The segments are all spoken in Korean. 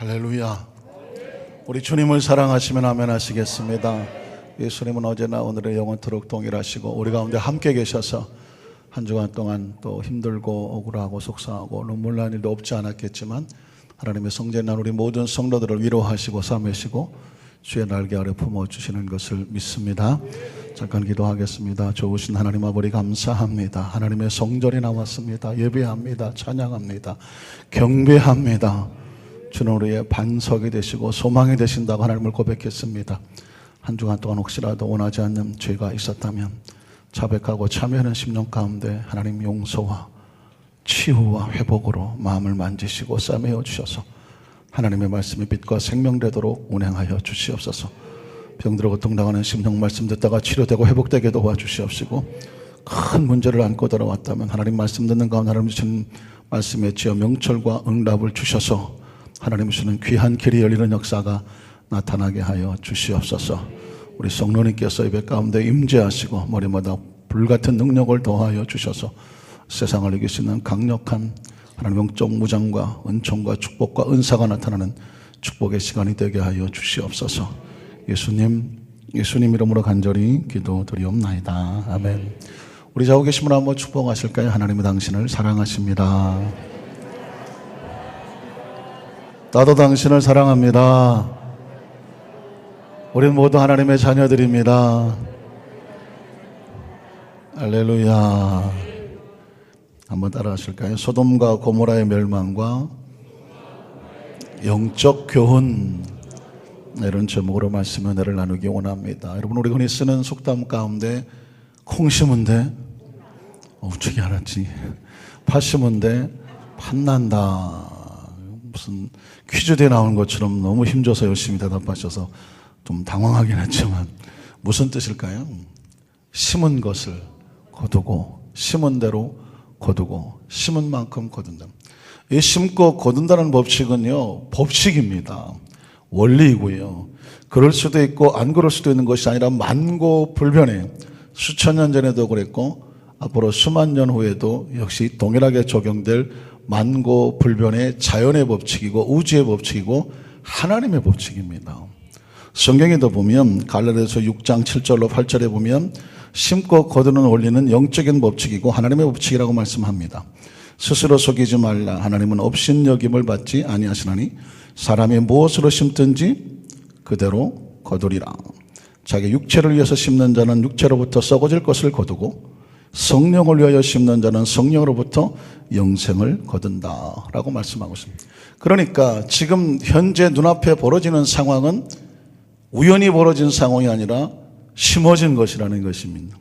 할렐루야. 우리 주님을 사랑하시면 아멘 하시겠습니다. 예수님은 어제나 오늘의 영원토록 동일하시고 우리 가운데 함께 계셔서 한 주간 동안 또 힘들고 억울하고 속상하고 눈물 난 일도 없지 않았겠지만 하나님의 성전에 난 우리 모든 성도들을 위로하시고 싸매시고 주의 날개 아래 품어주시는 것을 믿습니다. 잠깐 기도하겠습니다. 좋으신 하나님 아버지 감사합니다. 하나님의 성전에 나왔습니다. 예배합니다. 찬양합니다. 경배합니다. 주는 우리의 반석이 되시고 소망이 되신다고 하나님을 고백했습니다. 한 주간 동안 혹시라도 원하지 않는 죄가 있었다면 자백하고 참여하는 심령 가운데 하나님 용서와 치유와 회복으로 마음을 만지시고 싸매어 주셔서 하나님의 말씀이 빛과 생명되도록 운행하여 주시옵소서. 병들어 고통당하는 심령 말씀 듣다가 치료되고 회복되게 도와주시옵시고 큰 문제를 안고 돌아왔다면 하나님 말씀 듣는 가운데 하나님 주신 말씀에 지어 명철과 응답을 주셔서 하나님 주시는 귀한 길이 열리는 역사가 나타나게 하여 주시옵소서. 우리 성령님께서 예배 가운데 임재하시고 머리마다 불같은 능력을 더하여 주셔서 세상을 이길 수 있는 강력한 하나님 영적 무장과 은총과 축복과 은사가 나타나는 축복의 시간이 되게 하여 주시옵소서. 예수님 이름으로 간절히 기도드리옵나이다. 아멘. 우리 자고 계신 분 한번 축복하실까요? 하나님이 당신을 사랑하십니다. 나도 당신을 사랑합니다. 우린 모두 하나님의 자녀들입니다. 할렐루야. 한번 따라 하실까요? 소돔과 고모라의 멸망과 영적 교훈, 이런 제목으로 말씀 은혜를 나누기 원합니다. 여러분, 우리 흔히 쓰는 속담 가운데 콩 심은 데 어떻게 알았지? 팥 심은 데 팥난다. 무슨 퀴즈대에 나오는 것처럼 너무 힘줘서 열심히 대답하셔서 좀 당황하긴 했지만 무슨 뜻일까요? 심은 것을 거두고 심은 대로 거두고 심은 만큼 거둔다. 이 심고 거둔다는 법칙은요, 법칙입니다. 원리이고요. 그럴 수도 있고 안 그럴 수도 있는 것이 아니라 만고불변에 수천 년 전에도 그랬고 앞으로 수만 년 후에도 역시 동일하게 적용될 만고불변의 자연의 법칙이고 우주의 법칙이고 하나님의 법칙입니다. 성경에도 보면 갈라디아서 6장 7절로 8절에 보면 심고 거두는 원리는 영적인 법칙이고 하나님의 법칙이라고 말씀합니다. 스스로 속이지 말라. 하나님은 업신여김을 받지 아니하시나니 사람이 무엇으로 심든지 그대로 거두리라. 자기 육체를 위해서 심는 자는 육체로부터 썩어질 것을 거두고 성령을 위하여 심는 자는 성령으로부터 영생을 거둔다 라고 말씀하고 있습니다. 그러니까 지금 현재 눈앞에 벌어지는 상황은 우연히 벌어진 상황이 아니라 심어진 것이라는 것입니다.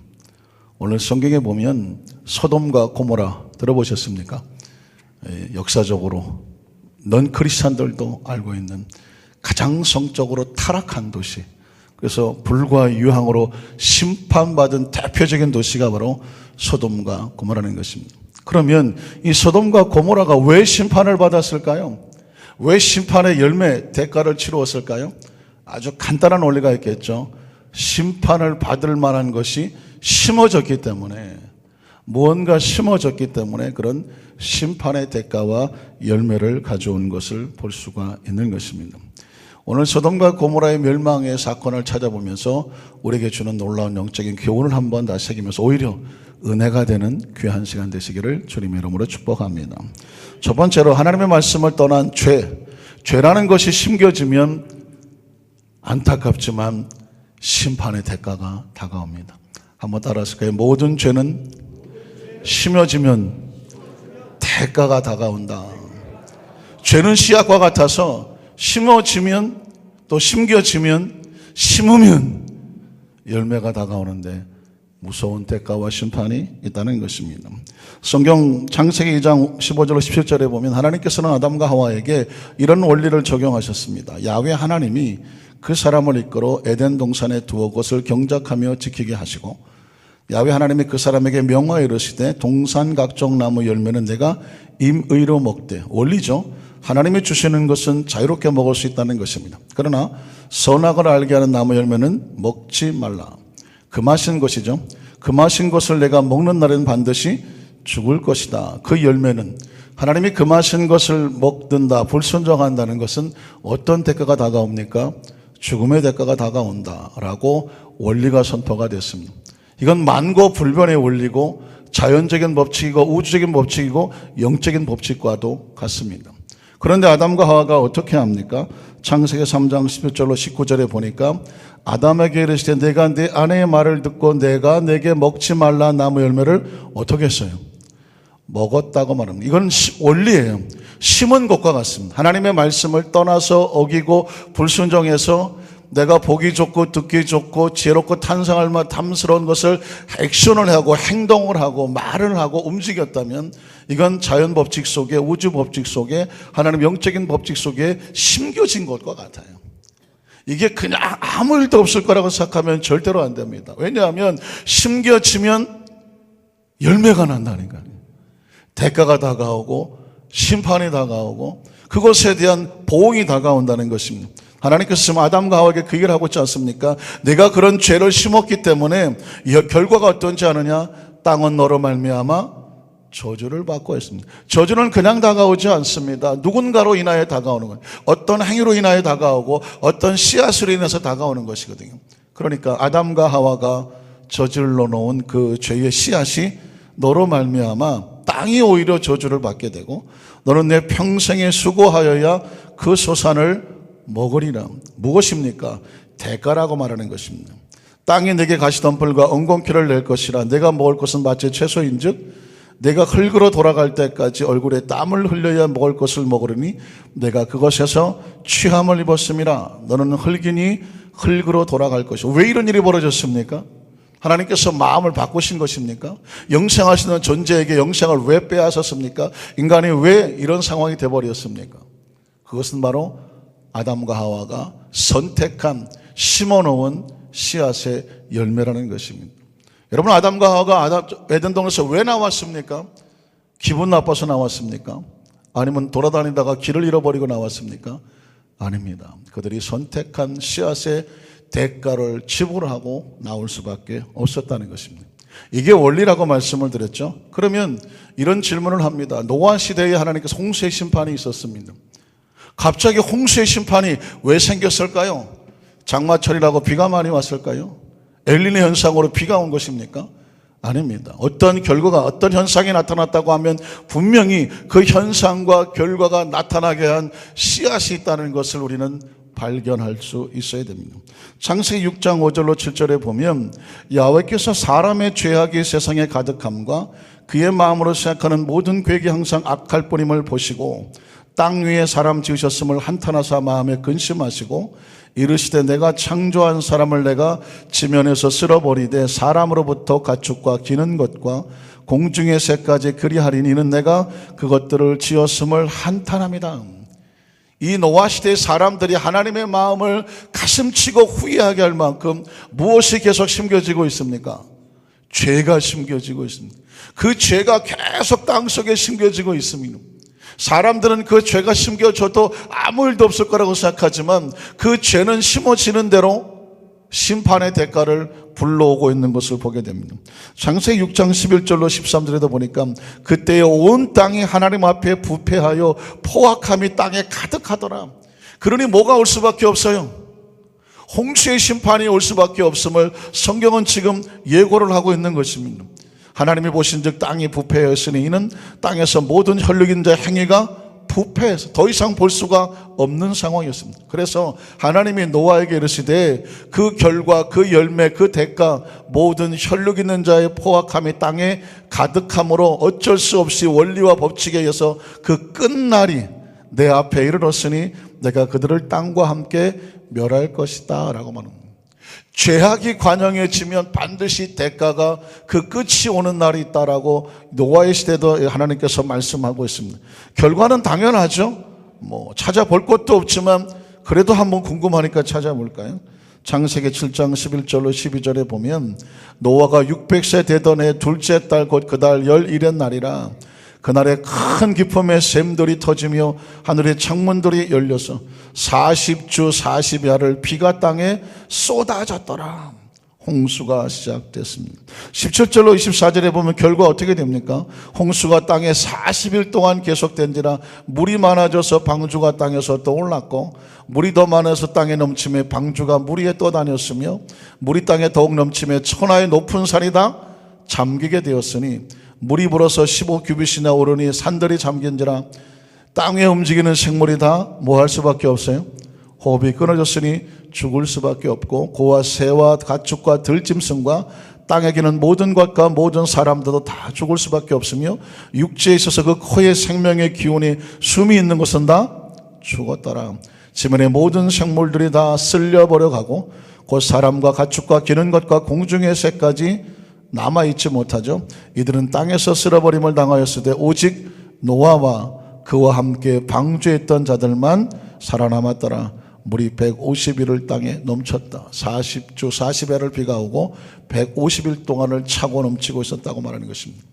오늘 성경에 보면 소돔과 고모라 들어보셨습니까? 역사적으로 넌 크리스찬들도 알고 있는 가장 성적으로 타락한 도시, 그래서 불과 유황으로 심판받은 대표적인 도시가 바로 소돔과 고모라는 것입니다. 그러면 이 소돔과 고모라가 왜 심판을 받았을까요? 왜 심판의 열매, 대가를 치루었을까요? 아주 간단한 원리가 있겠죠. 심판을 받을 만한 것이 심어졌기 때문에, 무언가 심어졌기 때문에 그런 심판의 대가와 열매를 가져온 것을 볼 수가 있는 것입니다. 오늘 소돔과 고모라의 멸망의 사건을 찾아보면서 우리에게 주는 놀라운 영적인 교훈을 한번 다시 새기면서 오히려 은혜가 되는 귀한 시간 되시기를 주님의 이름으로 축복합니다. 첫 번째로 하나님의 말씀을 떠난 죄라는 것이 심겨지면 안타깝지만 심판의 대가가 다가옵니다. 한번 따라하실까요? 모든 죄는 심어지면 대가가 다가온다. 죄는 씨앗과 같아서 심어지면 또 심겨지면 심으면 열매가 다가오는데 무서운 대가와 심판이 있다는 것입니다. 성경 창세기 2장 15절로 17절에 보면 하나님께서는 아담과 하와에게 이런 원리를 적용하셨습니다. 야훼 하나님이 그 사람을 이끌어 에덴 동산에 두어 곳을 경작하며 지키게 하시고 야훼 하나님이 그 사람에게 명하여 이르시되 동산 각종 나무 열매는 내가 임의로 먹되, 원리죠. 하나님이 주시는 것은 자유롭게 먹을 수 있다는 것입니다. 그러나 선악을 알게 하는 나무 열매는 먹지 말라. 금하신 것이죠. 금하신 것을 내가 먹는 날에는 반드시 죽을 것이다. 그 열매는 하나님이 금하신 것을 먹든다, 불순종한다는 것은 어떤 대가가 다가옵니까? 죽음의 대가가 다가온다라고 원리가 선포가 됐습니다. 이건 만고불변의 원리고 자연적인 법칙이고 우주적인 법칙이고 영적인 법칙과도 같습니다. 그런데 아담과 하와가 어떻게 합니까? 창세기 3장 11절로 19절에 보니까 아담에게 이르시되 내가 네 아내의 말을 듣고 내가 내게 먹지 말라 나무 열매를 어떻게 했어요? 먹었다고 말합니다. 이건 원리예요. 심은 것과 같습니다. 하나님의 말씀을 떠나서 어기고 불순종해서 내가 보기 좋고 듣기 좋고 지혜롭고 탄성할 만한 탐스러운 것을 액션을 하고 행동을 하고 말을 하고 움직였다면 이건 자연 법칙 속에 우주 법칙 속에 하나님 영적인 법칙 속에 심겨진 것과 같아요. 이게 그냥 아무 일도 없을 거라고 생각하면 절대로 안 됩니다. 왜냐하면 심겨지면 열매가 난다니까요. 대가가 다가오고 심판이 다가오고 그것에 대한 보응이 다가온다는 것입니다. 하나님께서 지금 아담과 하와에게 그 얘기를 하고 있지 않습니까? 내가 그런 죄를 심었기 때문에 결과가 어떤지 아느냐? 땅은 너로 말미암아 저주를 받고 있습니다. 저주는 그냥 다가오지 않습니다. 누군가로 인하여 다가오는 거예요. 어떤 행위로 인하여 다가오고 어떤 씨앗으로 인해서 다가오는 것이거든요. 그러니까 아담과 하와가 저질러 놓은 그 죄의 씨앗이 너로 말미암아 땅이 오히려 저주를 받게 되고 너는 내 평생에 수고하여야 그 소산을 먹으리라. 무엇입니까? 대가라고 말하는 것입니다. 땅이 내게 가시덤불과 엉겅퀴를 낼 것이라. 내가 먹을 것은 마치 채소인즉 내가 흙으로 돌아갈 때까지 얼굴에 땀을 흘려야 먹을 것을 먹으리니 내가 그것에서 취함을 입었음이라. 너는 흙이니 흙으로 돌아갈 것이오. 왜 이런 일이 벌어졌습니까? 하나님께서 마음을 바꾸신 것입니까? 영생하시는 존재에게 영생을 왜 빼앗았습니까? 인간이 왜 이런 상황이 되어버렸습니까? 그것은 바로 아담과 하와가 선택한 심어놓은 씨앗의 열매라는 것입니다. 여러분, 아담과 하와가 에덴 동산에서 왜 나왔습니까? 기분 나빠서 나왔습니까? 아니면 돌아다니다가 길을 잃어버리고 나왔습니까? 아닙니다. 그들이 선택한 씨앗의 대가를 지불하고 나올 수밖에 없었다는 것입니다. 이게 원리라고 말씀을 드렸죠. 그러면 이런 질문을 합니다. 노아 시대에 하나님께서 홍수의 심판이 있었습니다. 갑자기 홍수의 심판이 왜 생겼을까요? 장마철이라고 비가 많이 왔을까요? 엘니뇨 현상으로 비가 온 것입니까? 아닙니다. 어떤 결과가 어떤 현상이 나타났다고 하면 분명히 그 현상과 결과가 나타나게 한 씨앗이 있다는 것을 우리는 발견할 수 있어야 됩니다. 창세기 6장 5절로 7절에 보면 야훼께서 사람의 죄악이 세상에 가득함과 그의 마음으로 생각하는 모든 계획이 항상 악할 뿐임을 보시고 땅 위에 사람 지으셨음을 한탄하사 마음에 근심하시고 이르시되 내가 창조한 사람을 내가 지면에서 쓸어버리되 사람으로부터 가축과 기는 것과 공중의 새까지 그리하리니 이는 내가 그것들을 지었음을 한탄합니다. 이 노아 시대의 사람들이 하나님의 마음을 가슴치고 후회하게 할 만큼 무엇이 계속 심겨지고 있습니까? 죄가 심겨지고 있습니다. 그 죄가 계속 땅속에 심겨지고 있습니다. 사람들은 그 죄가 심겨져도 아무 일도 없을 거라고 생각하지만 그 죄는 심어지는 대로 심판의 대가를 불러오고 있는 것을 보게 됩니다. 창세기 6장 11절로 13절에도 보니까 그때에 온 땅이 하나님 앞에 부패하여 포악함이 땅에 가득하더라. 그러니 뭐가 올 수밖에 없어요? 홍수의 심판이 올 수밖에 없음을 성경은 지금 예고를 하고 있는 것입니다. 하나님이 보신즉 땅이 부패하였으니 이는 땅에서 모든 혈육인 자의 행위가 부패해서 더 이상 볼 수가 없는 상황이었습니다. 그래서 하나님이 노아에게 이르시되 그 결과 그 열매 그 대가 모든 혈육 있는 자의 포악함이 땅에 가득함으로 어쩔 수 없이 원리와 법칙에 의해서 그 끝날이 내 앞에 이르렀으니 내가 그들을 땅과 함께 멸할 것이다 라고 말합니다. 죄악이 관영해지면 반드시 대가가 그 끝이 오는 날이 있다라고 노아의 시대도 하나님께서 말씀하고 있습니다. 결과는 당연하죠. 찾아볼 것도 없지만 그래도 한번 궁금하니까 찾아볼까요? 창세기 7장 11절로 12절에 보면 노아가 600세 되던 해 둘째 달 곧 그달 11의 날이라 그날에 큰 기쁨의 샘들이 터지며 하늘의 창문들이 열려서 40주 40야를 비가 땅에 쏟아졌더라. 홍수가 시작됐습니다. 17절로 24절에 보면 결과 어떻게 됩니까? 홍수가 땅에 40일 동안 계속된지라 물이 많아져서 방주가 땅에서 떠올랐고 물이 더 많아서 땅에 넘침에 방주가 물 위에 떠다녔으며 물이 땅에 더욱 넘침에 천하의 높은 산이 다 잠기게 되었으니 물이 불어서 15규빗이나 오르니 산들이 잠긴지라 땅에 움직이는 생물이 다 뭐 할 수밖에 없어요? 호흡이 끊어졌으니 죽을 수밖에 없고 고와 새와 가축과 들짐승과 땅에 기는 모든 것과 모든 사람들도 다 죽을 수밖에 없으며 육지에 있어서 그 코의 생명의 기운이 숨이 있는 것은 다 죽었더라. 지면의 모든 생물들이 다 쓸려버려 가고 곧 사람과 가축과 기는 것과 공중의 새까지 남아있지 못하죠. 이들은 땅에서 쓸어버림을 당하였으되 오직 노아와 그와 함께 방주에 있던 자들만 살아남았더라. 물이 150일을 땅에 넘쳤다. 40주 40회를 비가 오고 150일 동안을 차고 넘치고 있었다고 말하는 것입니다.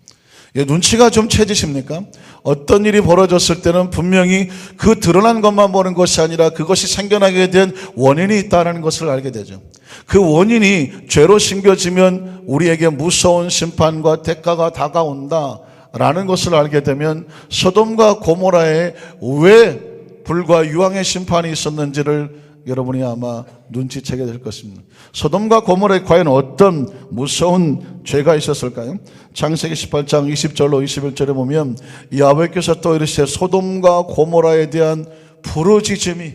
눈치가 좀 채지십니까? 어떤 일이 벌어졌을 때는 분명히 그 드러난 것만 보는 것이 아니라 그것이 생겨나게 된 원인이 있다는 것을 알게 되죠. 그 원인이 죄로 심겨지면 우리에게 무서운 심판과 대가가 다가온다 라는 것을 알게 되면 소돔과 고모라에 왜 불과 유황의 심판이 있었는지를 여러분이 아마 눈치채게 될 것입니다. 소돔과 고모라에 과연 어떤 무서운 죄가 있었을까요? 창세기 18장 20절로 21절에 보면 야훼께서 또 이르시되 소돔과 고모라에 대한 부르짖음이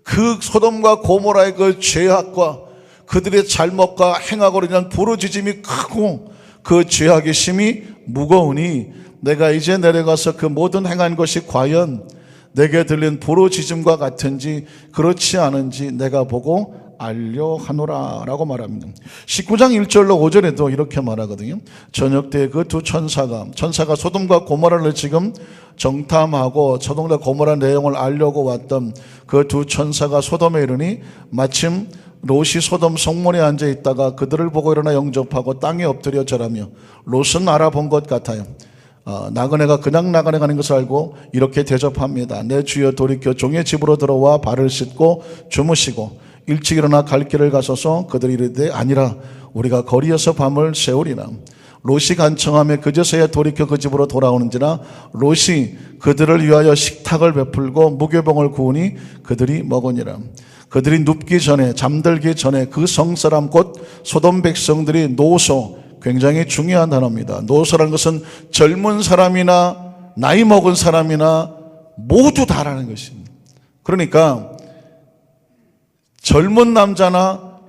그 소돔과 고모라의 그 죄악과 그들의 잘못과 행악으로 인한 부르짖음이 크고 그 죄악의 심이 무거우니 내가 이제 내려가서 그 모든 행한 것이 과연 내게 들린 부르짖음과 같은지 그렇지 않은지 내가 보고 알려하노라 라고 말합니다. 19장 1절로 5절에도 이렇게 말하거든요. 저녁 때 그 두 천사가 소돔과 고모라를 지금 정탐하고 소돔과 고모라 내용을 알려고 왔던 그 두 천사가 소돔에 이르니 마침 롯이 소돔 성문에 앉아 있다가 그들을 보고 일어나 영접하고 땅에 엎드려 절하며 롯은 알아본 것 같아요. 나그네가 그냥 나그네 가는 것을 알고 이렇게 대접합니다. 내 주여 돌이켜 종의 집으로 들어와 발을 씻고 주무시고 일찍 일어나 갈 길을 가소서. 그들이 이르되 아니라 우리가 거리에서 밤을 새우리라. 롯이 간청하며 그제서야 돌이켜 그 집으로 돌아오는지라 롯이 그들을 위하여 식탁을 베풀고 무교병을 구우니 그들이 먹으니라. 그들이 눕기 전에 잠들기 전에 그 성사람 곧 소돔 백성들이 노소, 굉장히 중요한 단어입니다. 노소라는 것은 젊은 사람이나 나이 먹은 사람이나 모두 다라는 것입니다. 그러니까 젊은 남자나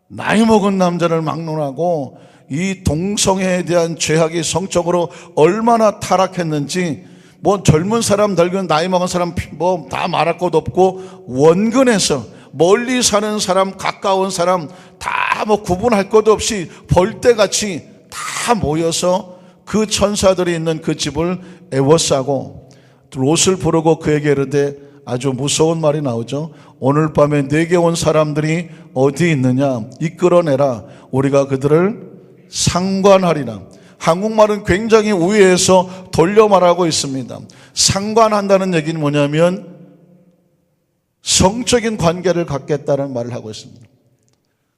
나이 먹은 남자를 막론하고 이 동성애에 대한 죄악이 성적으로 얼마나 타락했는지 뭐 젊은 사람, 늙은 나이 먹은 사람 뭐 다 말할 것 없고 원근에서 멀리 사는 사람, 가까운 사람 다 뭐 구분할 것 없이 벌떼같이 다 모여서 그 천사들이 있는 그 집을 에워싸고 롯을 부르고 그에게 이르되 아주 무서운 말이 나오죠. 오늘 밤에 내게 온 사람들이 어디 있느냐 이끌어내라. 우리가 그들을 상관하리라. 한국말은 굉장히 우회해서 돌려 말하고 있습니다. 상관한다는 얘기는 뭐냐면 성적인 관계를 갖겠다는 말을 하고 있습니다.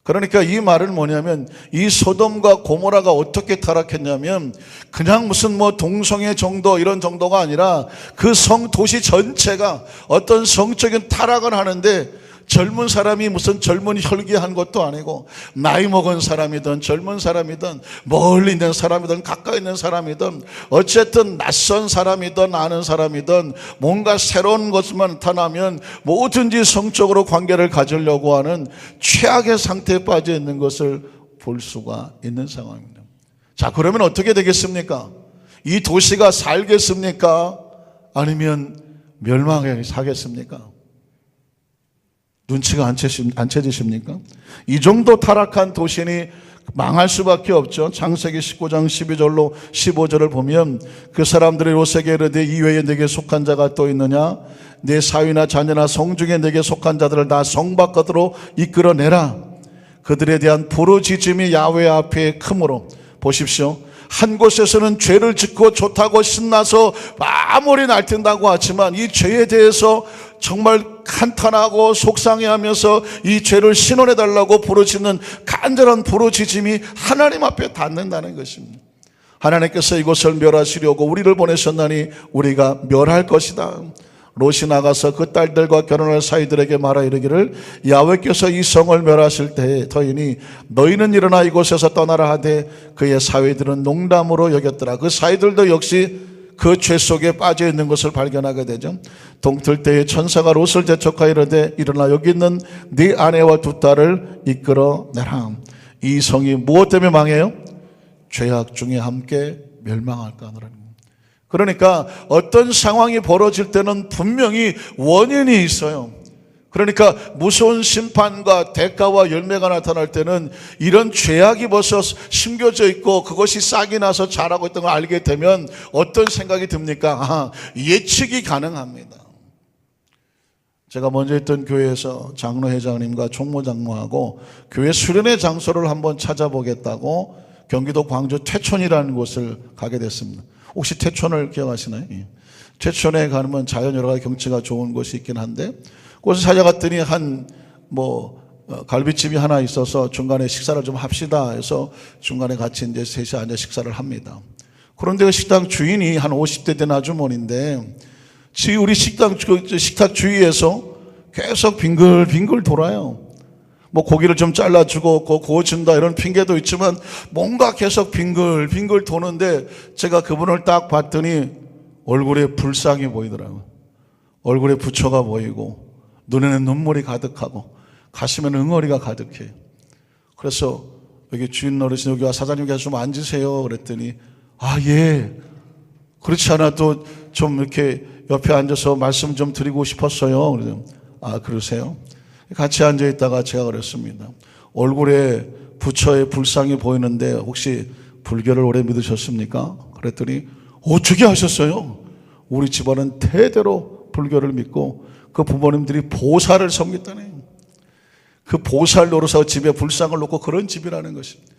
그러니까 이 말은 뭐냐면 이 소돔과 고모라가 어떻게 타락했냐면 그냥 무슨 뭐 동성애 정도 이런 정도가 아니라 그 도시 전체가 어떤 성적인 타락을 하는데 젊은 사람이 무슨 젊은 혈기한 것도 아니고 나이 먹은 사람이든 젊은 사람이든 멀리 있는 사람이든 가까이 있는 사람이든 어쨌든 낯선 사람이든 아는 사람이든 뭔가 새로운 것만 나타나면 뭐든지 성적으로 관계를 가지려고 하는 최악의 상태에 빠져 있는 것을 볼 수가 있는 상황입니다. 자, 그러면 어떻게 되겠습니까? 이 도시가 살겠습니까? 아니면 멸망하게 사겠습니까? 눈치가 안 채지십니까? 이 정도 타락한 도시니 망할 수밖에 없죠. 창세기 19장 12절로 15절을 보면 그 사람들이 롯에게 이르되 이외에 내게 속한 자가 또 있느냐? 내 사위나 자녀나 성중에 내게 속한 자들을 다 성 밖으로 이끌어내라. 그들에 대한 부르짖음이 야훼 앞에 크므로 보십시오. 한 곳에서는 죄를 짓고 좋다고 신나서 아무리 날뛴다고 하지만 이 죄에 대해서 정말 한탄하고 속상해하면서 이 죄를 신원해달라고 부르짖는 간절한 부르짖음이 하나님 앞에 닿는다는 것입니다. 하나님께서 이곳을 멸하시려고 우리를 보내셨나니 우리가 멸할 것이다. 롯이 나가서 그 딸들과 결혼할 사이들에게 말하 이르기를 야훼께서 이 성을 멸하실 때에 터이니 너희는 일어나 이곳에서 떠나라 하되 그의 사위들은 농담으로 여겼더라. 그 사위들도 역시 그 죄 속에 빠져 있는 것을 발견하게 되죠. 동틀 때에 천사가 롯을 재촉하여 이르되 일어나 여기 있는 네 아내와 두 딸을 이끌어내라. 이 성이 무엇 때문에 망해요? 죄악 중에 함께 멸망할까 하노라는. 그러니까 어떤 상황이 벌어질 때는 분명히 원인이 있어요. 그러니까 무서운 심판과 대가와 열매가 나타날 때는 이런 죄악이 벌써 심겨져 있고 그것이 싹이 나서 자라고 있던 걸 알게 되면 어떤 생각이 듭니까? 예측이 가능합니다. 제가 먼저 있던 교회에서 장로회장님과 총무장로하고 교회 수련회 장소를 한번 찾아보겠다고 경기도 광주 퇴촌이라는 곳을 가게 됐습니다. 혹시 퇴촌을 기억하시나요? 퇴촌에 가면 자연 여러 가지 경치가 좋은 곳이 있긴 한데 그곳을 찾아갔더니 갈비집이 하나 있어서 중간에 식사를 좀 합시다 해서 중간에 같이 이제 셋이 앉아 식사를 합니다. 그런데 그 식당 주인이 한 50대 된 아주머니인데 우리 식탁 주위에서 계속 빙글빙글 돌아요. 고기를 좀 잘라주고 구워준다 이런 핑계도 있지만 뭔가 계속 빙글빙글 도는데 제가 그분을 딱 봤더니 얼굴에 불상이 보이더라고요. 얼굴에 부처가 보이고 눈에는 눈물이 가득하고 가슴에는 응어리가 가득해요. 그래서 여기 주인 어르신 여기 와 사장님께서 좀 앉으세요 그랬더니 예 그렇지 않아도 좀 이렇게 옆에 앉아서 말씀 좀 드리고 싶었어요. 그래서 그러세요? 같이 앉아있다가 제가 그랬습니다. 얼굴에 부처의 불상이 보이는데 혹시 불교를 오래 믿으셨습니까? 그랬더니 어떻게 하셨어요? 우리 집안은 대대로 불교를 믿고 그 부모님들이 보살을 섬겼다네. 그 보살 노릇하고 집에 불상을 놓고 그런 집이라는 것입니다.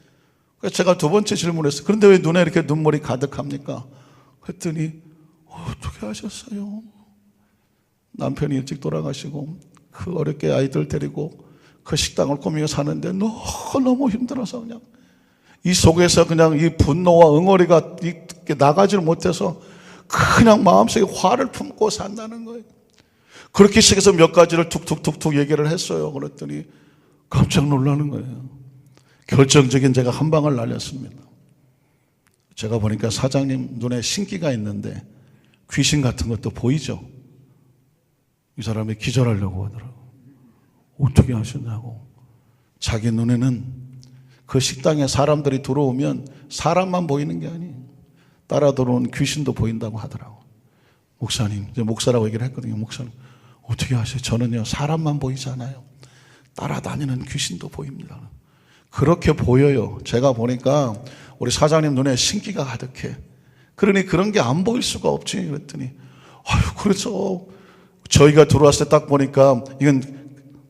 그래서 제가 두 번째 질문했어요. 그런데 왜 눈에 이렇게 눈물이 가득합니까? 그랬더니 어떻게 하셨어요? 남편이 일찍 돌아가시고 그 어렵게 아이들 데리고 그 식당을 꾸미며 사는데 너무 힘들어서 그냥 이 속에서 그냥 이 분노와 응어리가 나가지를 못해서 그냥 마음속에 화를 품고 산다는 거예요. 그렇게 시작해서 몇 가지를 툭툭툭툭 얘기를 했어요. 그랬더니 깜짝 놀라는 거예요. 결정적인 제가 한 방을 날렸습니다. 제가 보니까 사장님 눈에 신기가 있는데 귀신 같은 것도 보이죠? 이 사람이 기절하려고 하더라고. 어떻게 하셨냐고. 자기 눈에는 그 식당에 사람들이 들어오면 사람만 보이는 게 아니에요. 따라 들어온 귀신도 보인다고 하더라고. 목사님, 이제 목사라고 얘기를 했거든요. 목사님, 어떻게 하세요? 저는요, 사람만 보이지 않아요. 따라다니는 귀신도 보입니다. 그렇게 보여요. 제가 보니까 우리 사장님 눈에 신기가 가득해. 그러니 그런 게 안 보일 수가 없지. 그랬더니, 그래서 저희가 들어왔을 때 딱 보니까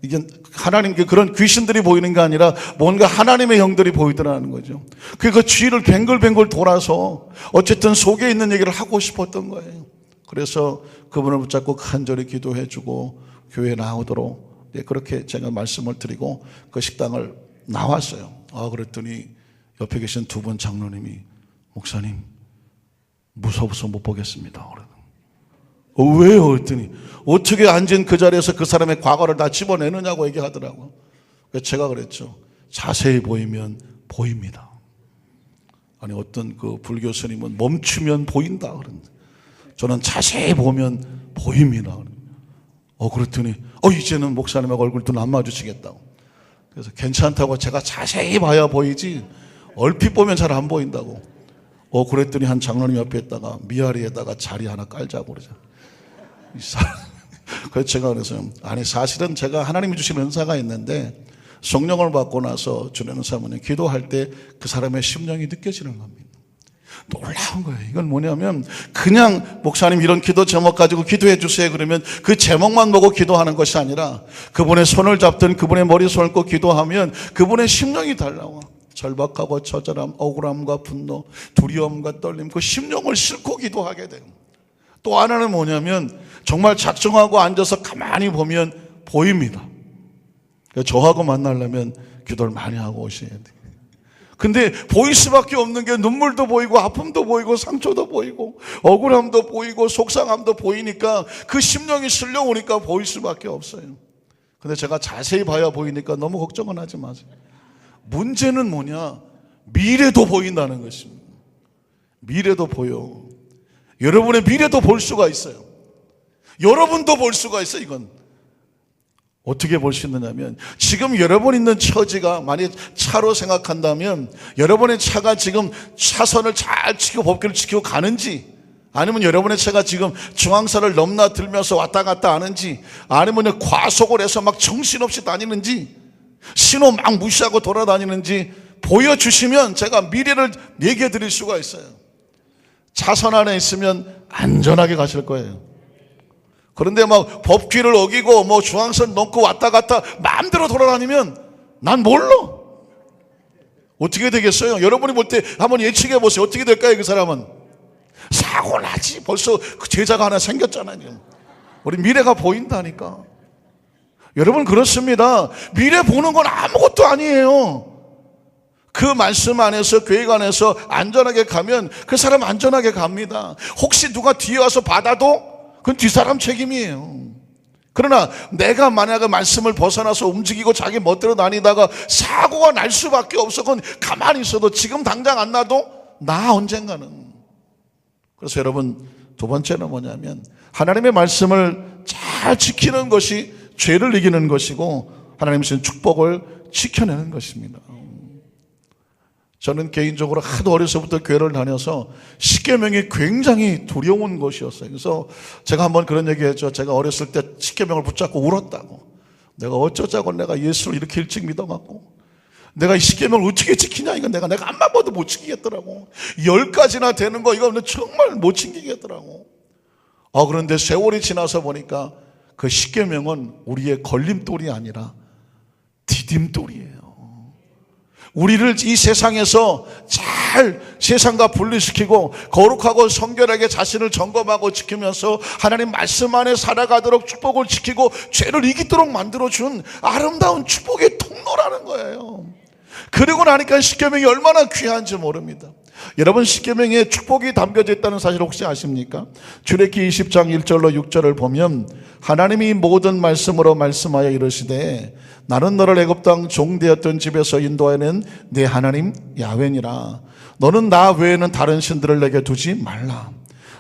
이게 하나님께 그런 귀신들이 보이는 게 아니라 뭔가 하나님의 영들이 보이더라는 거죠. 그 주위를 뱅글뱅글 돌아서 어쨌든 속에 있는 얘기를 하고 싶었던 거예요. 그래서 그분을 붙잡고 간절히 기도해 주고 교회에 나오도록 그렇게 제가 말씀을 드리고 그 식당을 나왔어요. 그랬더니 옆에 계신 두 분 장로님이 목사님 무서워서 못 보겠습니다. 왜요? 그랬더니 어떻게 앉은 그 자리에서 그 사람의 과거를 다 집어내느냐고 얘기하더라고요. 그래서 제가 그랬죠. 자세히 보이면 보입니다. 아니 어떤 그 불교 스님은 멈추면 보인다 그러는데 저는 자세히 보면 보입니다. 그랬더니 이제는 목사님하고 얼굴도 안 마주치겠다고. 그래서 괜찮다고 제가 자세히 봐야 보이지 얼핏 보면 잘 안 보인다고. 그랬더니 한 장로님 옆에 있다가 미아리에다가 자리 하나 깔자고 그러죠. 그래서 제가 그래서 사실은 제가 하나님이 주신 은사가 있는데 성령을 받고 나서 주는 사모님 기도할 때 그 사람의 심령이 느껴지는 겁니다. 놀라운 거예요. 이건 뭐냐면 그냥 목사님 이런 기도 제목 가지고 기도해 주세요 그러면 그 제목만 보고 기도하는 것이 아니라 그분의 손을 잡든 그분의 머리손을 꼭 기도하면 그분의 심령이 달라와. 절박하고 처절함, 억울함과 분노, 두려움과 떨림, 그 심령을 싣고 기도하게 돼요. 또 하나는 뭐냐면 정말 작정하고 앉아서 가만히 보면 보입니다. 저하고 만나려면 기도를 많이 하고 오셔야 돼요. 근데 보일 수밖에 없는 게 눈물도 보이고 아픔도 보이고 상처도 보이고 억울함도 보이고 속상함도 보이니까 그 심령이 쓸려오니까 보일 수밖에 없어요. 근데 제가 자세히 봐야 보이니까 너무 걱정은 하지 마세요. 문제는 뭐냐? 미래도 보인다는 것입니다. 미래도 보여. 여러분의 미래도 볼 수가 있어요. 여러분도 볼 수가 있어요. 이건 어떻게 볼 수 있느냐면, 지금 여러분 있는 처지가 만약 차로 생각한다면 여러분의 차가 지금 차선을 잘 지키고 법규를 지키고 가는지, 아니면 여러분의 차가 지금 중앙선을 넘나들면서 왔다 갔다 하는지, 아니면 과속을 해서 막 정신없이 다니는지, 신호 막 무시하고 돌아다니는지 보여주시면 제가 미래를 얘기해 드릴 수가 있어요. 차선 안에 있으면 안전하게 가실 거예요. 그런데 막 법규를 어기고 뭐 중앙선 넘고 왔다 갔다 마음대로 돌아다니면 난 몰라. 어떻게 되겠어요? 여러분이 볼 때 한번 예측해 보세요. 어떻게 될까요? 그 사람은 사고 나지. 벌써 그 제자가 하나 생겼잖아요. 우리 미래가 보인다니까. 여러분, 그렇습니다. 미래 보는 건 아무것도 아니에요. 그 말씀 안에서, 계획 안에서 안전하게 가면 그 사람 안전하게 갑니다. 혹시 누가 뒤에 와서 받아도 그건 뒷사람 책임이에요. 그러나 내가 만약에 말씀을 벗어나서 움직이고 자기 멋대로 다니다가 사고가 날 수밖에 없어. 그건 가만히 있어도 지금 당장 안 나도 나 언젠가는. 그래서 여러분, 두 번째는 뭐냐면 하나님의 말씀을 잘 지키는 것이 죄를 이기는 것이고 하나님의 주신 축복을 지켜내는 것입니다. 저는 개인적으로 하도 어려서부터 교회를 다녀서 십계명이 굉장히 두려운 것이었어요. 그래서 제가 한번 그런 얘기 했죠. 제가 어렸을 때 십계명을 붙잡고 울었다고. 내가 어쩌자고 내가 예수를 이렇게 일찍 믿어갖고 내가 이 십계명을 어떻게 지키냐. 이건 내가 암만 봐도 못 지키겠더라고. 10가지나 되는 거 이거 정말 못 지키겠더라고. 그런데 세월이 지나서 보니까 그 십계명은 우리의 걸림돌이 아니라 디딤돌이에요. 우리를 이 세상에서 잘 세상과 분리시키고 거룩하고 성결하게 자신을 점검하고 지키면서 하나님 말씀 안에 살아가도록 축복을 지키고 죄를 이기도록 만들어준 아름다운 축복의 통로라는 거예요. 그리고 나니까 십계명이 얼마나 귀한지 모릅니다. 여러분, 십계명에 축복이 담겨져 있다는 사실 혹시 아십니까? 출애굽기 20장 1절로 6절을 보면 하나님이 모든 말씀으로 말씀하여 이르시되 나는 너를 애굽 땅 종되었던 집에서 인도하여낸 네 하나님 야훼니라. 너는 나 외에는 다른 신들을 내게 두지 말라.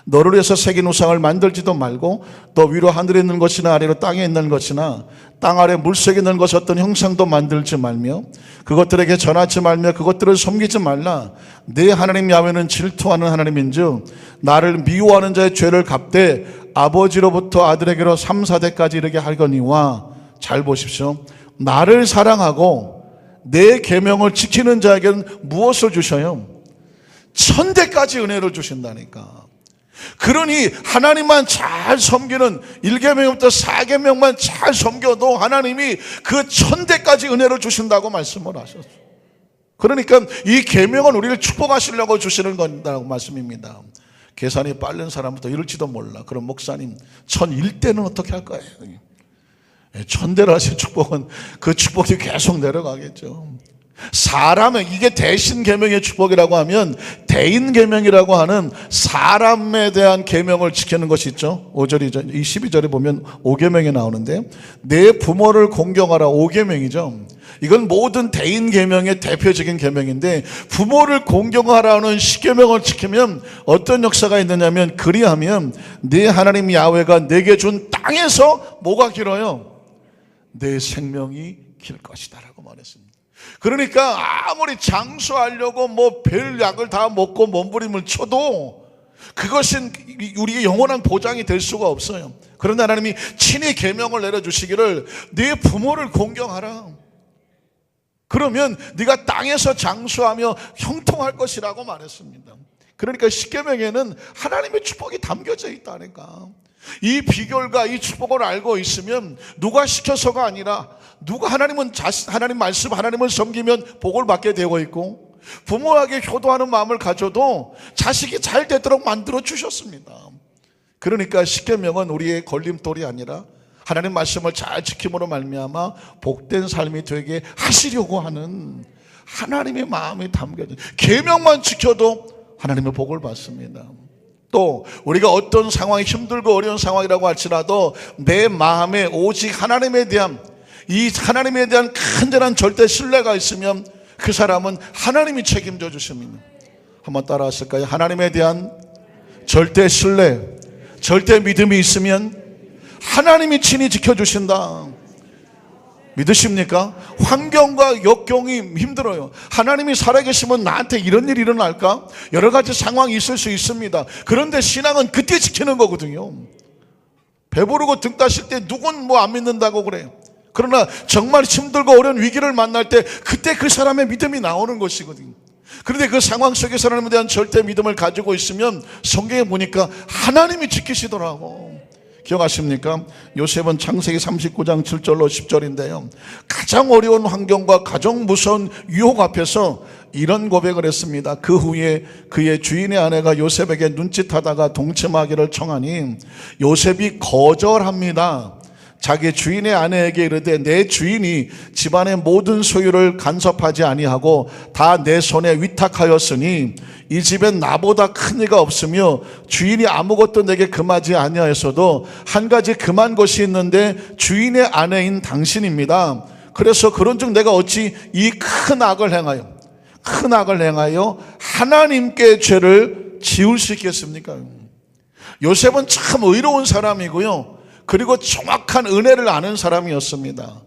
너를 위해서 새긴 우상을 만들지도 말고 너 위로 하늘에 있는 것이나 아래로 땅에 있는 것이나 땅 아래 물속에 있는 것 어떤 형상도 만들지 말며 그것들에게 전하지 말며 그것들을 섬기지 말라. 네 하나님 야훼는 질투하는 하나님인즉 나를 미워하는 자의 죄를 갚되 아버지로부터 아들에게로 3, 4대까지 이르게 하거니와. 잘 보십시오. 나를 사랑하고 내 계명을 지키는 자에게는 무엇을 주셔요? 1000대까지 은혜를 주신다니까. 그러니 하나님만 잘 섬기는 1계명부터 4계명만 잘 섬겨도 하나님이 그 1000대까지 은혜를 주신다고 말씀을 하셨어요. 그러니까 이 계명은 우리를 축복하시려고 주시는 건다고 말씀입니다. 계산이 빠른 사람부터 이럴지도 몰라. 그럼 목사님 1001대는 어떻게 할 거예요? 1000대를 하신 축복은 그 축복이 계속 내려가겠죠. 사람의, 이게 대신 계명의 축복이라고 하면 대인 계명이라고 하는 사람에 대한 계명을 지키는 것이 있죠. 5절이죠. 이 12절에 보면 5계명이 나오는데 내 부모를 공경하라 5계명이죠. 이건 모든 대인 계명의 대표적인 계명인데 부모를 공경하라는 10계명을 지키면 어떤 역사가 있느냐면 그리하면 네 하나님 야훼가 내게 준 땅에서 뭐가 길어요? 내 생명이 길 것이다 라고 말했습니다. 그러니까 아무리 장수하려고 뭐 별 약을 다 먹고 몸부림을 쳐도 그것은 우리의 영원한 보장이 될 수가 없어요. 그런데 하나님이 친히 계명을 내려주시기를 네 부모를 공경하라. 그러면 네가 땅에서 장수하며 형통할 것이라고 말했습니다. 그러니까 십계명에는 하나님의 축복이 담겨져 있다니까. 이 비결과 이 축복을 알고 있으면 누가 시켜서가 아니라 누가 하나님 말씀, 하나님을 섬기면 복을 받게 되고 있고 부모에게 효도하는 마음을 가져도 자식이 잘 되도록 만들어 주셨습니다. 그러니까 십계명은 우리의 걸림돌이 아니라 하나님 말씀을 잘 지킴으로 말미암아 복된 삶이 되게 하시려고 하는 하나님의 마음이 담겨진, 계명만 지켜도 하나님의 복을 받습니다. 또 우리가 어떤 상황이 힘들고 어려운 상황이라고 할지라도 내 마음에 오직 하나님에 대한, 이 하나님에 대한 간절한 절대 신뢰가 있으면 그 사람은 하나님이 책임져 주십니다. 한번 따라 하실까요? 하나님에 대한 절대 신뢰, 절대 믿음이 있으면 하나님이 친히 지켜주신다. 믿으십니까? 환경과 역경이 힘들어요. 하나님이 살아계시면 나한테 이런 일이 일어날까? 여러 가지 상황이 있을 수 있습니다. 그런데 신앙은 그때 지키는 거거든요. 배부르고 등 따실 때 누군 뭐 안 믿는다고 그래요. 그러나 정말 힘들고 어려운 위기를 만날 때 그때 그 사람의 믿음이 나오는 것이거든요. 그런데 그 상황 속에서 하나님에 대한 절대 믿음을 가지고 있으면 성경에 보니까 하나님이 지키시더라고. 기억하십니까? 요셉은 창세기 39장 7절로 10절인데요. 가장 어려운 환경과 가장 무서운 유혹 앞에서 이런 고백을 했습니다. 그 후에 그의 주인의 아내가 요셉에게 눈짓하다가 동침하기를 청하니 요셉이 거절합니다. 자기 주인의 아내에게 이르되 내 주인이 집안의 모든 소유를 간섭하지 아니하고 다 내 손에 위탁하였으니 이 집엔 나보다 큰 이가 없으며 주인이 아무것도 내게 금하지 아니하였어도 한 가지 금한 것이 있는데 주인의 아내인 당신입니다. 그래서 그런즉 내가 어찌 이 큰 악을 행하여 하나님께 죄를 지을 수 있겠습니까? 요셉은 참 의로운 사람이고요, 그리고 정확한 은혜를 아는 사람이었습니다.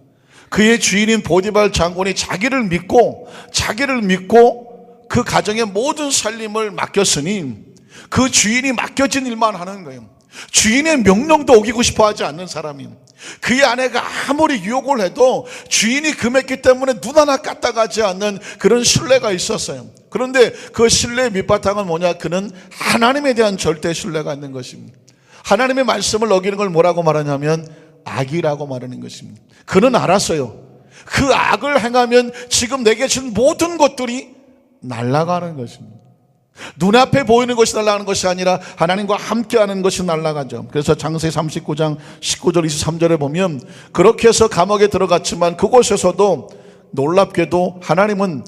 그의 주인인 보디발 장군이 자기를 믿고 그 가정의 모든 살림을 맡겼으니 그 주인이 맡겨진 일만 하는 거예요. 주인의 명령도 어기고 싶어 하지 않는 사람이에요. 그의 아내가 아무리 유혹을 해도 주인이 금했기 때문에 눈 하나 까딱하지 않는 그런 신뢰가 있었어요. 그런데 그 신뢰의 밑바탕은 뭐냐? 그는 하나님에 대한 절대 신뢰가 있는 것입니다. 하나님의 말씀을 어기는 걸 뭐라고 말하냐면 악이라고 말하는 것입니다. 그는 알았어요. 그 악을 행하면 지금 내게 준 모든 것들이 날아가는 것입니다. 눈앞에 보이는 것이 날아가는 것이 아니라 하나님과 함께하는 것이 날아가죠. 그래서 창세기 39장 19절 23절에 보면 그렇게 해서 감옥에 들어갔지만 그곳에서도 놀랍게도 하나님은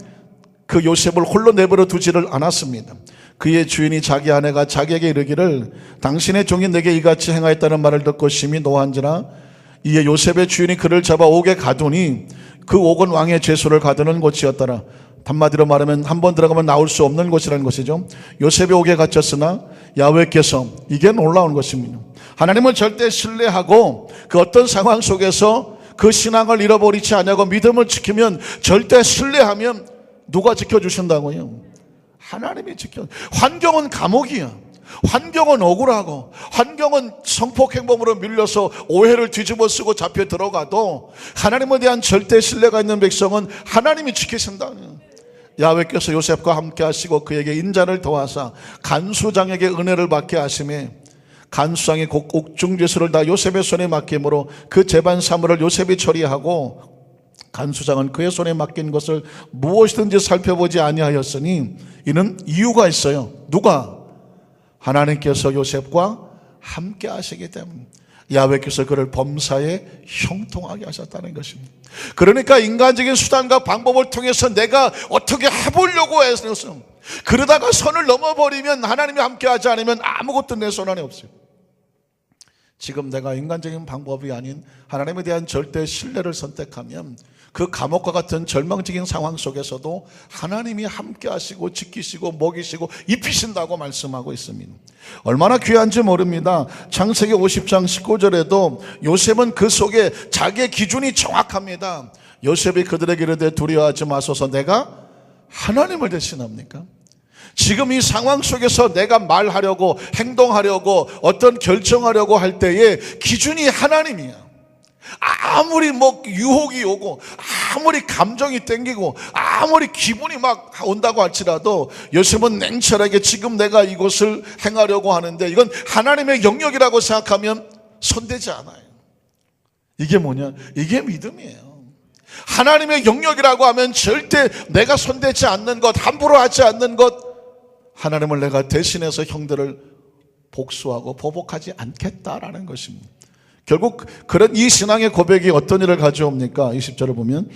그 요셉을 홀로 내버려 두지를 않았습니다. 그의 주인이 자기 아내가 자기에게 이르기를 당신의 종이 내게 이같이 행하였다는 말을 듣고 심히 노한지라 이에 요셉의 주인이 그를 잡아 옥에 가두니 그 옥은 왕의 죄소를 가두는 곳이었더라. 한마디로 말하면 한 번 들어가면 나올 수 없는 곳이라는 것이죠. 요셉의 옥에 갇혔으나 야훼께서, 이게 놀라운 것입니다, 하나님을 절대 신뢰하고 그 어떤 상황 속에서 그 신앙을 잃어버리지 않냐고 믿음을 지키면, 절대 신뢰하면 누가 지켜주신다고요? 하나님이 지켜. 환경은 감옥이야. 환경은 억울하고, 환경은 성폭행범으로 밀려서 오해를 뒤집어 쓰고 잡혀 들어가도 하나님에 대한 절대 신뢰가 있는 백성은 하나님이 지키신다. 야훼께서 요셉과 함께 하시고 그에게 인자를 더하사 간수장에게 은혜를 받게 하심에 간수장이 옥중죄수를 다 요셉의 손에 맡김으로 그 재반 사물을 요셉이 처리하고 간수장은 그의 손에 맡긴 것을 무엇이든지 살펴보지 아니하였으니 이는 이유가 있어요. 누가? 하나님께서 요셉과 함께 하시기 때문에 야훼께서 그를 범사에 형통하게 하셨다는 것입니다. 그러니까 인간적인 수단과 방법을 통해서 내가 어떻게 해보려고 해서 그러다가 선을 넘어버리면, 하나님이 함께 하지 않으면 아무것도 내 손 안에 없어요. 지금 내가 인간적인 방법이 아닌 하나님에 대한 절대 신뢰를 선택하면 그 감옥과 같은 절망적인 상황 속에서도 하나님이 함께 하시고 지키시고 먹이시고 입히신다고 말씀하고 있습니다. 얼마나 귀한지 모릅니다. 창세기 50장 19절에도 요셉은 그 속에 자기의 기준이 정확합니다. 요셉이 그들에게 이르되 두려워하지 마소서, 내가 하나님을 대신합니까? 지금 이 상황 속에서 내가 말하려고, 행동하려고, 어떤 결정하려고 할 때에 기준이 하나님이야. 아무리 유혹이 오고, 아무리 감정이 땡기고, 아무리 기분이 막 온다고 할지라도 요셉은 냉철하게 지금 내가 이것을 행하려고 하는데 이건 하나님의 영역이라고 생각하면 손대지 않아요. 이게 뭐냐? 이게 믿음이에요. 하나님의 영역이라고 하면 절대 내가 손대지 않는 것, 함부로 하지 않는 것, 하나님을 내가 대신해서 형들을 복수하고 보복하지 않겠다라는 것입니다. 결국 그런 이 신앙의 고백이 어떤 일을 가져옵니까? 20절을 보면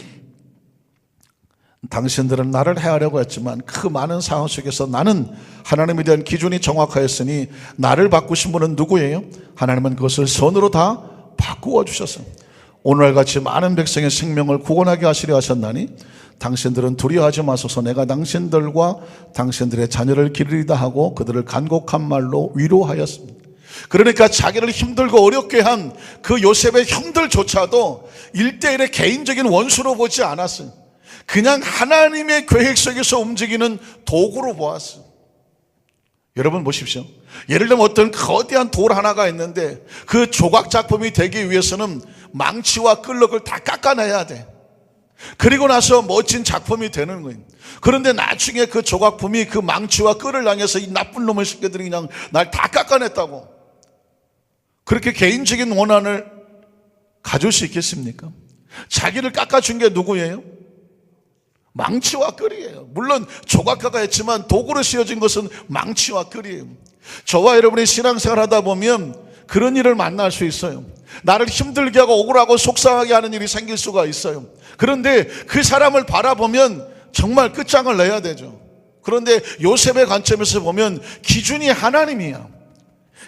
당신들은 나를 해하려고 했지만 그 많은 상황 속에서 나는 하나님에 대한 기준이 정확하였으니 나를 바꾸신 분은 누구예요? 하나님은 그것을 선으로 다 바꾸어 주셨어요. 오늘같이 많은 백성의 생명을 구원하게 하시려 하셨나니 당신들은 두려워하지 마소서. 내가 당신들과 당신들의 자녀를 기르리다 하고 그들을 간곡한 말로 위로하였습니다. 그러니까 자기를 힘들고 어렵게 한 그 요셉의 형들조차도 1대1의 개인적인 원수로 보지 않았어요. 그냥 하나님의 계획 속에서 움직이는 도구로 보았어요. 여러분 보십시오. 예를 들면 어떤 거대한 돌 하나가 있는데 그 조각 작품이 되기 위해서는 망치와 끌럭을 다 깎아내야 돼. 그리고 나서 멋진 작품이 되는 거예요. 그런데 나중에 그 조각품이 그 망치와 끌을 향해서 이 나쁜 놈의 새끼들이 그냥 날 다 깎아냈다고. 그렇게 개인적인 원한을 가질 수 있겠습니까? 자기를 깎아준 게 누구예요? 망치와 끌이에요. 물론 조각가가 했지만 도구로 쓰여진 것은 망치와 끌이에요. 저와 여러분이 신앙생활 하다 보면 그런 일을 만날 수 있어요. 나를 힘들게 하고 억울하고 속상하게 하는 일이 생길 수가 있어요. 그런데 그 사람을 바라보면 정말 끝장을 내야 되죠. 그런데 요셉의 관점에서 보면 기준이 하나님이야.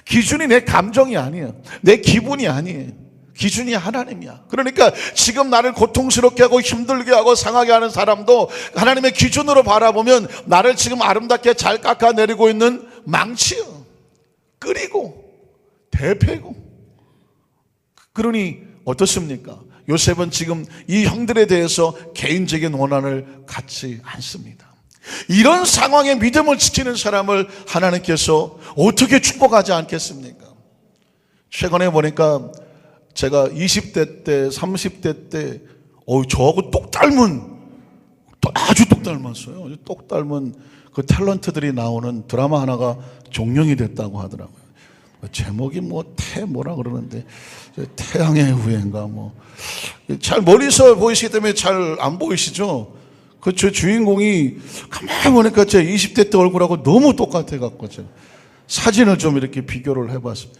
기준이 내 감정이 아니에요. 내 기분이 아니에요. 기준이 하나님이야. 그러니까 지금 나를 고통스럽게 하고 힘들게 하고 상하게 하는 사람도 하나님의 기준으로 바라보면 나를 지금 아름답게 잘 깎아내리고 있는 망치요. 끓이고 대패고. 그러니 어떻습니까? 요셉은 지금 이 형들에 대해서 개인적인 원한을 갖지 않습니다. 이런 상황에 믿음을 지키는 사람을 하나님께서 어떻게 축복하지 않겠습니까? 최근에 보니까 제가 20대 때, 30대 때 저하고 똑 닮은, 아주 똑 닮았어요. 아주 똑 닮은 그 탤런트들이 나오는 드라마 하나가 종영이 됐다고 하더라고요. 제목이 뭐라 그러는데 태양의 후예인가 잘 멀리서 보이시기 때문에 잘 안 보이시죠? 그 저 주인공이 가만히 보니까 제 20대 때 얼굴하고 너무 똑같아 갖고 제가 사진을 좀 이렇게 비교를 해봤어요.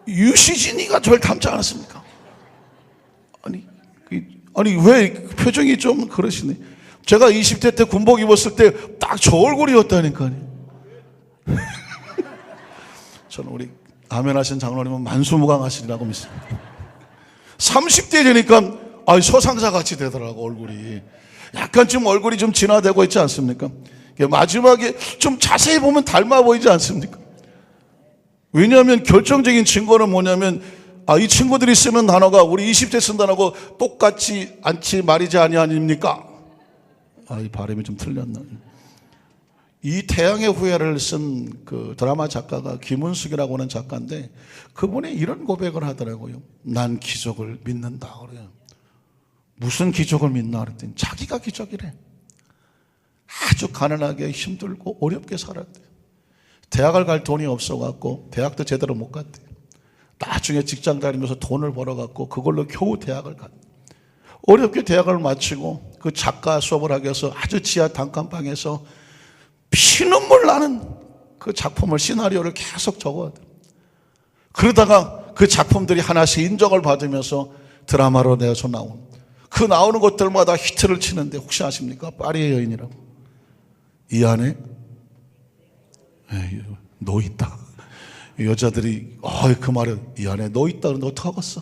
유시진이가 저를 닮지 않았습니까? 아니 왜 표정이 좀 그러시네. 제가 20대 때 군복 입었을 때 딱 저 얼굴이었다니까요. 저는 우리 아멘하신 장로님은 만수무강하시리라고 믿습니다. 30대 되니까 서상사 같이 되더라고. 얼굴이 약간 좀 얼굴이 좀 진화되고 있지 않습니까? 마지막에 좀 자세히 보면 닮아 보이지 않습니까? 왜냐하면 결정적인 증거는 뭐냐면 이 친구들이 쓰는 단어가 우리 20대 쓴 단어하고 똑같지 않지 말이지 아니입니까? 이 발음이 좀 틀렸나? 이 태양의 후예를 쓴 그 드라마 작가가 김은숙이라고 하는 작가인데 그분이 이런 고백을 하더라고요. 난 기적을 믿는다 그래요. 무슨 기적을 믿나 그랬더니 자기가 기적이래. 아주 가난하게 힘들고 어렵게 살았대요. 대학을 갈 돈이 없어갖고 대학도 제대로 못 갔대요. 나중에 직장 다니면서 돈을 벌어갖고 그걸로 겨우 대학을 갔대요. 어렵게 대학을 마치고 그 작가 수업을 하기 위해서 아주 지하 단칸방에서 피눈물 나는 그 작품을 시나리오를 계속 적어야 돼요. 그러다가 그 작품들이 하나씩 인정을 받으면서 드라마로 내서 그 나오는 것들마다 히트를 치는데 혹시 아십니까? 파리의 여인이라고. 이 안에 너 있다. 여자들이 그 말에 이 안에 너 있다 그러는데 어떡하겠어?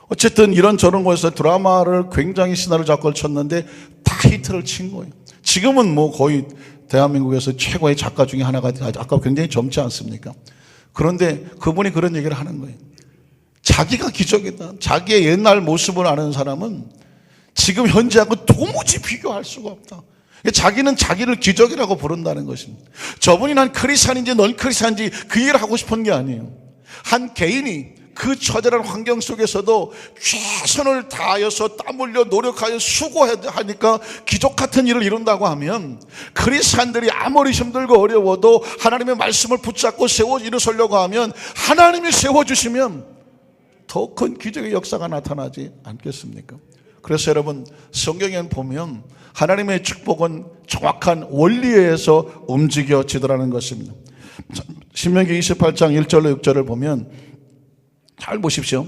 어쨌든 이런저런 거에서 드라마를 굉장히 시나리오 작가를 쳤는데 다 히트를 친 거예요. 지금은 거의 대한민국에서 최고의 작가 중에 하나가 아까 굉장히 젊지 않습니까? 그런데 그분이 그런 얘기를 하는 거예요. 자기가 기적이다. 자기의 옛날 모습을 아는 사람은 지금 현재하고 도무지 비교할 수가 없다. 자기는 자기를 기적이라고 부른다는 것입니다. 저분이 난 크리스찬인지 넌 크리스찬인지 그 얘기를 하고 싶은 게 아니에요. 한 개인이 그 처절한 환경 속에서도 최선을 다하여서 땀 흘려 노력하여 수고하니까 기적 같은 일을 이룬다고 하면 크리스찬들이 아무리 힘들고 어려워도 하나님의 말씀을 붙잡고 세워 일어서려고 하면 하나님이 세워주시면 더 큰 기적의 역사가 나타나지 않겠습니까? 그래서 여러분 성경에 보면 하나님의 축복은 정확한 원리에 의해서 움직여지더라는 것입니다. 신명기 28장 1절로 6절을 보면 잘 보십시오.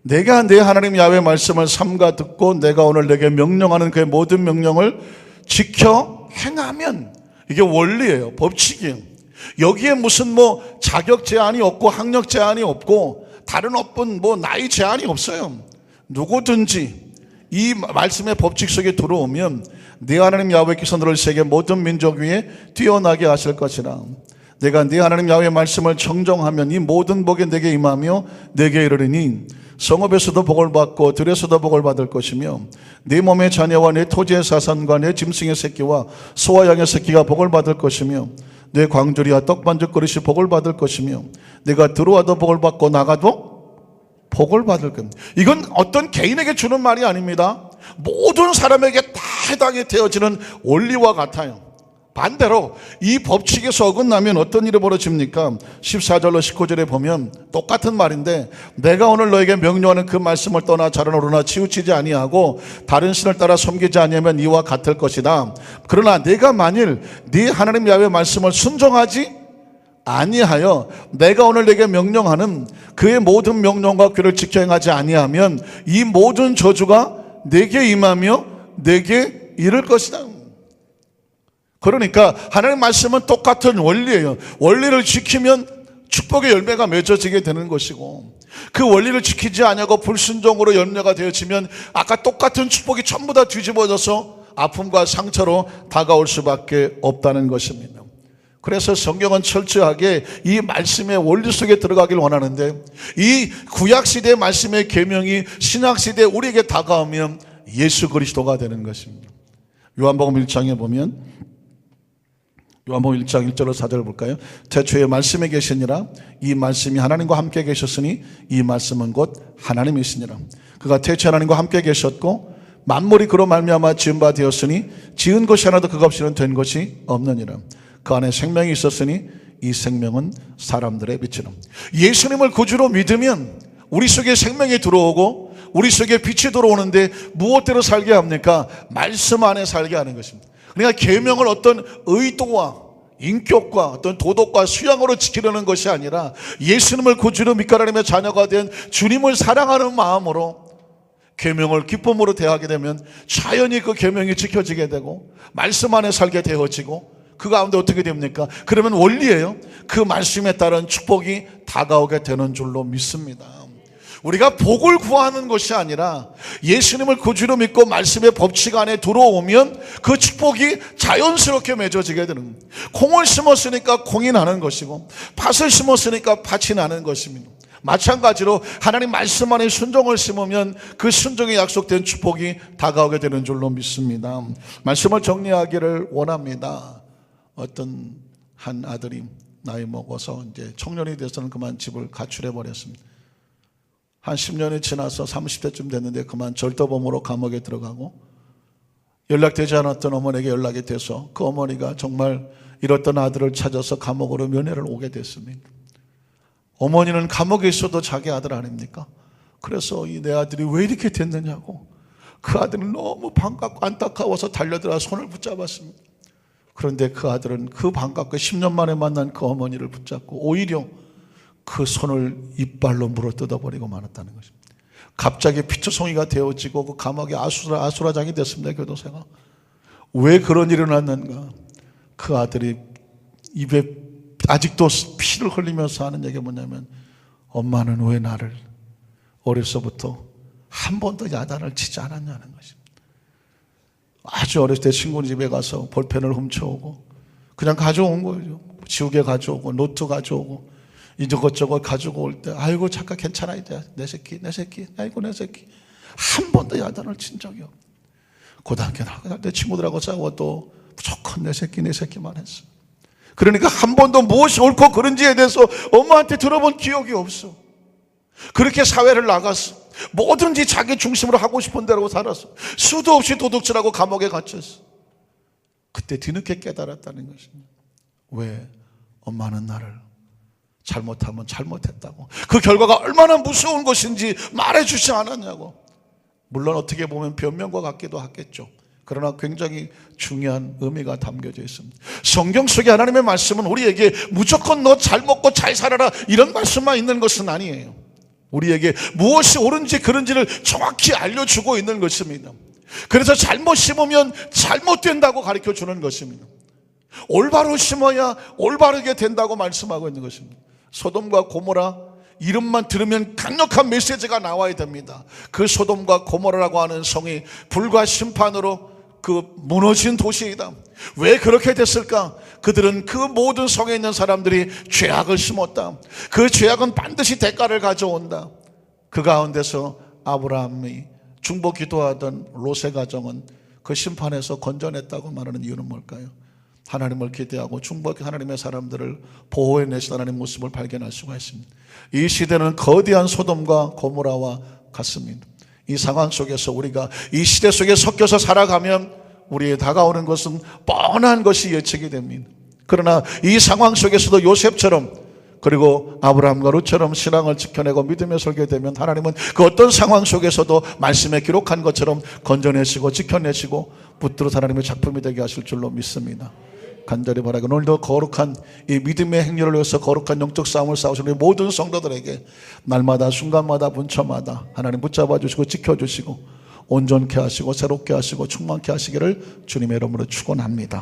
내가 내 하나님 야훼 말씀을 삼가 듣고 내가 오늘 내게 명령하는 그의 모든 명령을 지켜 행하면, 이게 원리예요. 법칙이에요. 여기에 무슨 자격 제한이 없고 학력 제한이 없고 다른 어떤 나이 제한이 없어요. 누구든지 이 말씀의 법칙 속에 들어오면 네 하나님 야훼께서 너를 세계 모든 민족 위에 뛰어나게 하실 것이라. 내가 네 하나님 야훼의 말씀을 청정하면 이 모든 복이 내게 임하며 내게 이르리니 성읍에서도 복을 받고 들에서도 복을 받을 것이며 네 몸의 자녀와 네 토지의 사산과 네 짐승의 새끼와 소와 양의 새끼가 복을 받을 것이며 내 광주리와 떡반죽 그릇이 복을 받을 것이며 내가 들어와도 복을 받고 나가도 복을 받을 겁니다. 이건 어떤 개인에게 주는 말이 아닙니다. 모든 사람에게 다 해당이 되어지는 원리와 같아요. 반대로 이 법칙에서 어긋나면 어떤 일이 벌어집니까? 14절로 19절에 보면 똑같은 말인데 내가 오늘 너에게 명령하는 그 말씀을 떠나 자른 오르나 치우치지 아니하고 다른 신을 따라 섬기지 아니하면 이와 같을 것이다. 그러나 내가 만일 네 하나님 야훼의 말씀을 순종하지 아니하여 내가 오늘 내게 명령하는 그의 모든 명령과 규를 지켜 행하지 아니하면 이 모든 저주가 내게 임하며 내게 이를 것이다. 그러니까 하나님 말씀은 똑같은 원리예요. 원리를 지키면 축복의 열매가 맺어지게 되는 것이고 그 원리를 지키지 아니하고 불순종으로 열매가 되어지면 아까 똑같은 축복이 전부 다 뒤집어져서 아픔과 상처로 다가올 수밖에 없다는 것입니다. 그래서 성경은 철저하게 이 말씀의 원리 속에 들어가길 원하는데 이 구약시대의 말씀의 계명이 신약시대에 우리에게 다가오면 예수 그리스도가 되는 것입니다. 요한복음 1장에 보면 요한복음 1장 1절로 4절을 볼까요? 태초에 말씀에 계시니라 이 말씀이 하나님과 함께 계셨으니 이 말씀은 곧 하나님이시니라. 그가 태초에 하나님과 함께 계셨고 만물이 그로 말미암아 지은 바 되었으니 지은 것이 하나도 그가 없이는 된 것이 없느니라. 그 안에 생명이 있었으니 이 생명은 사람들의 빛이라. 예수님을 구주로 믿으면 우리 속에 생명이 들어오고 우리 속에 빛이 들어오는데 무엇대로 살게 합니까? 말씀 안에 살게 하는 것입니다. 그러니까 계명을 어떤 의도와 인격과 어떤 도덕과 수양으로 지키려는 것이 아니라 예수님을 구주로 믿고 하나님의 자녀가 된 주님을 사랑하는 마음으로 계명을 기쁨으로 대하게 되면 자연히 그 계명이 지켜지게 되고 말씀 안에 살게 되어지고 그 가운데 어떻게 됩니까? 그러면 원리예요. 그 말씀에 따른 축복이 다가오게 되는 줄로 믿습니다. 우리가 복을 구하는 것이 아니라 예수님을 구주로 믿고 말씀의 법칙 안에 들어오면 그 축복이 자연스럽게 맺어지게 되는 겁니다. 콩을 심었으니까 콩이 나는 것이고 팥을 심었으니까 팥이 나는 것입니다. 마찬가지로 하나님 말씀 안에 순종을 심으면 그 순종에 약속된 축복이 다가오게 되는 줄로 믿습니다. 말씀을 정리하기를 원합니다. 어떤 한 아들이 나이 먹어서 이제 청년이 돼서는 그만 집을 가출해 버렸습니다. 한 10년이 지나서 30대쯤 됐는데 그만 절도범으로 감옥에 들어가고 연락되지 않았던 어머니에게 연락이 돼서 그 어머니가 정말 잃었던 아들을 찾아서 감옥으로 면회를 오게 됐습니다. 어머니는 감옥에 있어도 자기 아들 아닙니까? 그래서 이 내 아들이 왜 이렇게 됐느냐고 그 아들은 너무 반갑고 안타까워서 달려들어 손을 붙잡았습니다. 그런데 그 아들은 그 반갑고 10년 만에 만난 그 어머니를 붙잡고 오히려 그 손을 이빨로 물어 뜯어버리고 말았다는 것입니다. 갑자기 피투성이가 되어지고 그 감옥에 아수라장이 됐습니다. 교도소가. 왜 그런 일이 났는가? 그 아들이 입에 아직도 피를 흘리면서 하는 얘기가 뭐냐면 엄마는 왜 나를 어려서부터 한 번도 야단을 치지 않았냐는 것입니다. 아주 어렸을 때 친구 집에 가서 볼펜을 훔쳐오고 그냥 가져온 거예요. 지우개 가져오고 노트 가져오고 이것저것 가지고 올 때 아이고 잠깐 괜찮아 이제 내 새끼 아이고 내 새끼 한 번도 야단을 친 적이 없어. 고등학교 나갈 때 친구들하고 싸워도 무조건 내 새끼만 했어. 그러니까 한 번도 무엇이 옳고 그른지에 대해서 엄마한테 들어본 기억이 없어. 그렇게 사회를 나갔어. 뭐든지 자기 중심으로 하고 싶은 대로 살았어. 수도 없이 도둑질하고 감옥에 갇혔어. 그때 뒤늦게 깨달았다는 것입니다. 왜? 엄마는 나를 잘못하면 잘못했다고 그 결과가 얼마나 무서운 것인지 말해주지 않았냐고. 물론 어떻게 보면 변명과 같기도 하겠죠. 그러나 굉장히 중요한 의미가 담겨져 있습니다. 성경 속의 하나님의 말씀은 우리에게 무조건 너 잘 먹고 잘 살아라 이런 말씀만 있는 것은 아니에요. 우리에게 무엇이 옳은지 그른지를 정확히 알려주고 있는 것입니다. 그래서 잘못 심으면 잘못된다고 가르쳐 주는 것입니다. 올바로 심어야 올바르게 된다고 말씀하고 있는 것입니다. 소돔과 고모라 이름만 들으면 강력한 메시지가 나와야 됩니다. 그 소돔과 고모라라고 하는 성이 불과 심판으로 그 무너진 도시이다. 왜 그렇게 됐을까? 그들은 그 모든 성에 있는 사람들이 죄악을 심었다. 그 죄악은 반드시 대가를 가져온다. 그 가운데서 아브라함이 중보 기도하던 롯의 가정은 그 심판에서 건져냈다고 말하는 이유는 뭘까요? 하나님을 기대하고 중보하는 하나님의 사람들을 보호해내신 하나님의 모습을 발견할 수가 있습니다. 이 시대는 거대한 소돔과 고모라와 같습니다. 이 상황 속에서 우리가 이 시대 속에 섞여서 살아가면 우리에 다가오는 것은 뻔한 것이 예측이 됩니다. 그러나 이 상황 속에서도 요셉처럼 그리고 아브라함과 룻처럼 신앙을 지켜내고 믿음에 설게 되면 하나님은 그 어떤 상황 속에서도 말씀에 기록한 것처럼 건져내시고 지켜내시고 붙들어 하나님의 작품이 되게 하실 줄로 믿습니다. 간절히 바라고 오늘도 거룩한 이 믿음의 행렬을 위해서 거룩한 영적 싸움을 싸우시는 우리 모든 성도들에게 날마다 순간마다 분초마다 하나님 붙잡아 주시고 지켜주시고 온전케 하시고 새롭게 하시고 충만케 하시기를 주님의 이름으로 축원합니다.